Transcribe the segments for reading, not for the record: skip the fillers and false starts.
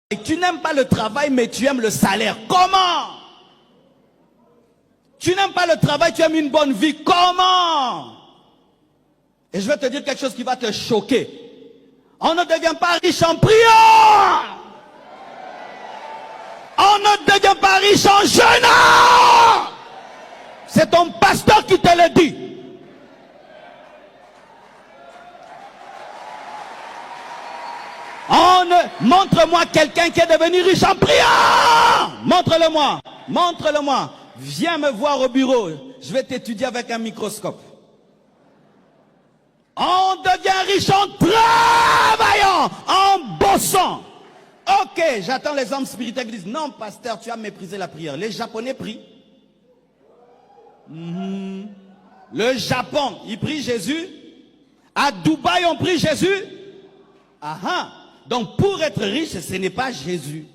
Tu n'aimes pas le travail, mais tu aimes le salaire. Comment? Tu n'aimes pas le travail, tu aimes une bonne vie. Comment? Et je vais te dire quelque chose qui va te choquer. On ne devient pas riche en priant. On ne devient pas riche en jeûnant. C'est ton pasteur qui te le dit. Montre-moi quelqu'un qui est devenu riche en priant. Montre-le-moi. Montre-le-moi. Viens me voir au bureau. Je vais t'étudier avec un microscope. On devient riche en travaillant, en bossant. Ok, j'attends les hommes spirituels qui disent, non pasteur, tu as méprisé la prière. Les Japonais prient. Le Japon, ils prient Jésus. À Dubaï, on prie Jésus. Ah. Donc pour être riche, ce n'est pas Jésus.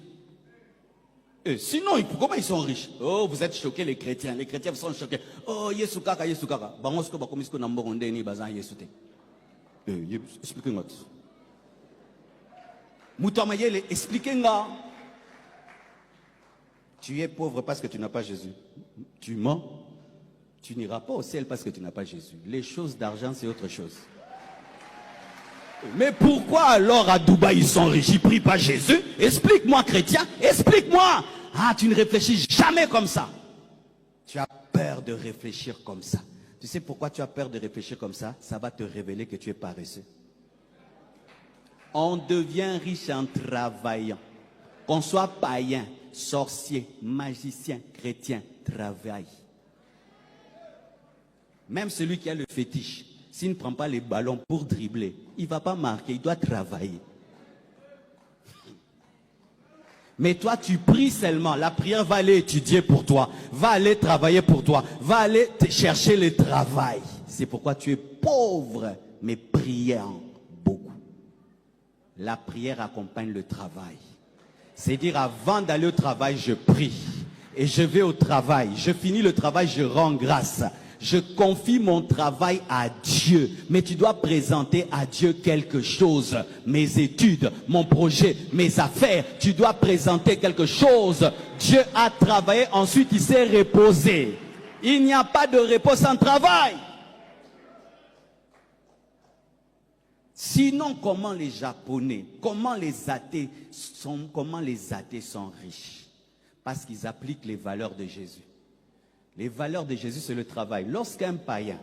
Sinon, comment ils sont riches? Oh, vous êtes choqués les chrétiens. Les chrétiens sont choqués. Oh, Yesu kaka, Yesu kaka. Bangosko bakomisko namboronde ni bazan Yesu te. Expliquez-moi. Moutamayele, expliquez-moi. Tu es pauvre parce que tu n'as pas Jésus. Tu mens. Tu n'iras pas au ciel parce que tu n'as pas Jésus. Les choses d'argent, c'est autre chose. Mais pourquoi alors à Dubaï ils sont riches? Ils prient pas Jésus? Explique-moi chrétien, explique-moi. Ah, tu ne réfléchis jamais comme ça. Tu as peur de réfléchir comme ça. Tu sais pourquoi tu as peur de réfléchir comme ça? Ça va te révéler que tu es paresseux. On devient riche en travaillant. Qu'on soit païen, sorcier, magicien, chrétien, travaille. Même celui qui a le fétiche, s'il ne prend pas les ballons pour dribbler, il ne va pas marquer, il doit travailler. Mais toi, tu pries seulement. La prière va aller étudier pour toi, va aller travailler pour toi, va aller te chercher le travail. C'est pourquoi tu es pauvre, mais priant beaucoup. La prière accompagne le travail. C'est dire avant d'aller au travail, je prie. Et je vais au travail. Je finis le travail, je rends grâce. Je confie mon travail à Dieu. Mais tu dois présenter à Dieu quelque chose. Mes études, mon projet, mes affaires. Tu dois présenter quelque chose. Dieu a travaillé, ensuite il s'est reposé. Il n'y a pas de repos sans travail. Sinon, comment les Japonais, comment les athées sont riches? Parce qu'ils appliquent les valeurs de Jésus. Les valeurs de Jésus, c'est le travail. Lorsqu'un païen,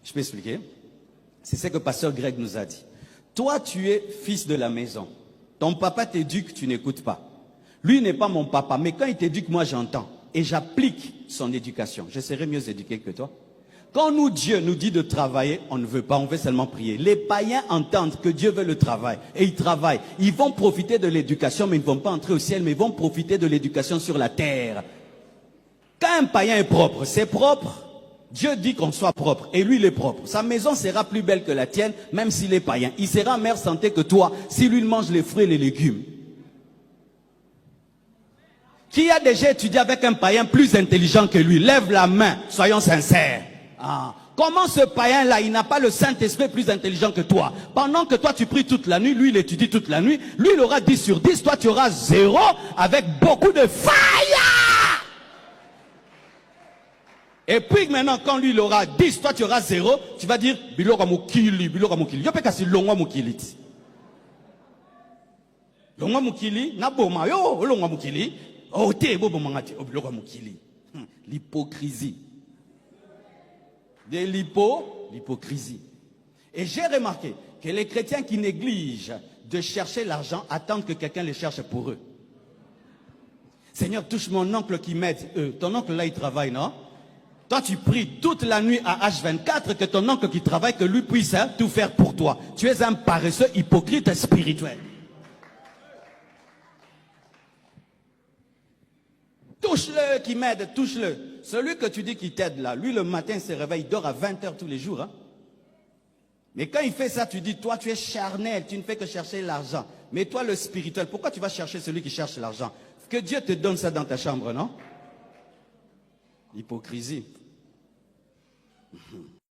je peux expliquer, c'est ce que pasteur Greg nous a dit. Toi, tu es fils de la maison. Ton papa t'éduque, tu n'écoutes pas. Lui n'est pas mon papa, mais quand il t'éduque, moi j'entends. Et j'applique son éducation. Je serai mieux éduqué que toi. Quand nous, Dieu nous dit de travailler, on ne veut pas, on veut seulement prier. Les païens entendent que Dieu veut le travail et ils travaillent. Ils vont profiter de l'éducation, mais ils ne vont pas entrer au ciel, mais ils vont profiter de l'éducation sur la terre. Quand un païen est propre, c'est propre. Dieu dit qu'on soit propre et lui il est propre. Sa maison sera plus belle que la tienne, même s'il est païen. Il sera en meilleure santé que toi si lui il mange les fruits et les légumes. Qui a déjà étudié avec un païen plus intelligent que lui? Lève la main, soyons sincères. Ah. Comment ce païen-là, il n'a pas le Saint-Esprit plus intelligent que toi? Pendant que toi tu pries toute la nuit, lui il étudie toute la nuit, lui il aura 10 sur 10, toi tu auras 0 avec beaucoup de fire. Et puis maintenant, quand lui il aura 10, toi tu auras 0, tu vas dire Bilora Mukili, Bilora Mukili. Yo pekasi longwa mukili. Longwa mukili, na boma yo, longwa mukili. Oh te bobo mangati, oh Bilora Mukili. L'hypocrisie. De l'hypocrisie. Et j'ai remarqué que les chrétiens qui négligent de chercher l'argent attendent que quelqu'un les cherche pour eux. Seigneur, touche mon oncle qui m'aide. Ton oncle là il travaille, non? Toi, tu pries toute la nuit à H24 que ton oncle qui travaille, que lui puisse tout faire pour toi. Tu es un paresseux hypocrite spirituel. Touche-le qui m'aide, touche-le. Celui que tu dis qui t'aide là, lui le matin il se réveille, il dort à 20 h tous les jours. Hein? Mais quand il fait ça, tu dis, toi tu es charnel, tu ne fais que chercher l'argent. Mais toi le spirituel, pourquoi tu vas chercher celui qui cherche l'argent? Que Dieu te donne ça dans ta chambre, non? Hypocrisie.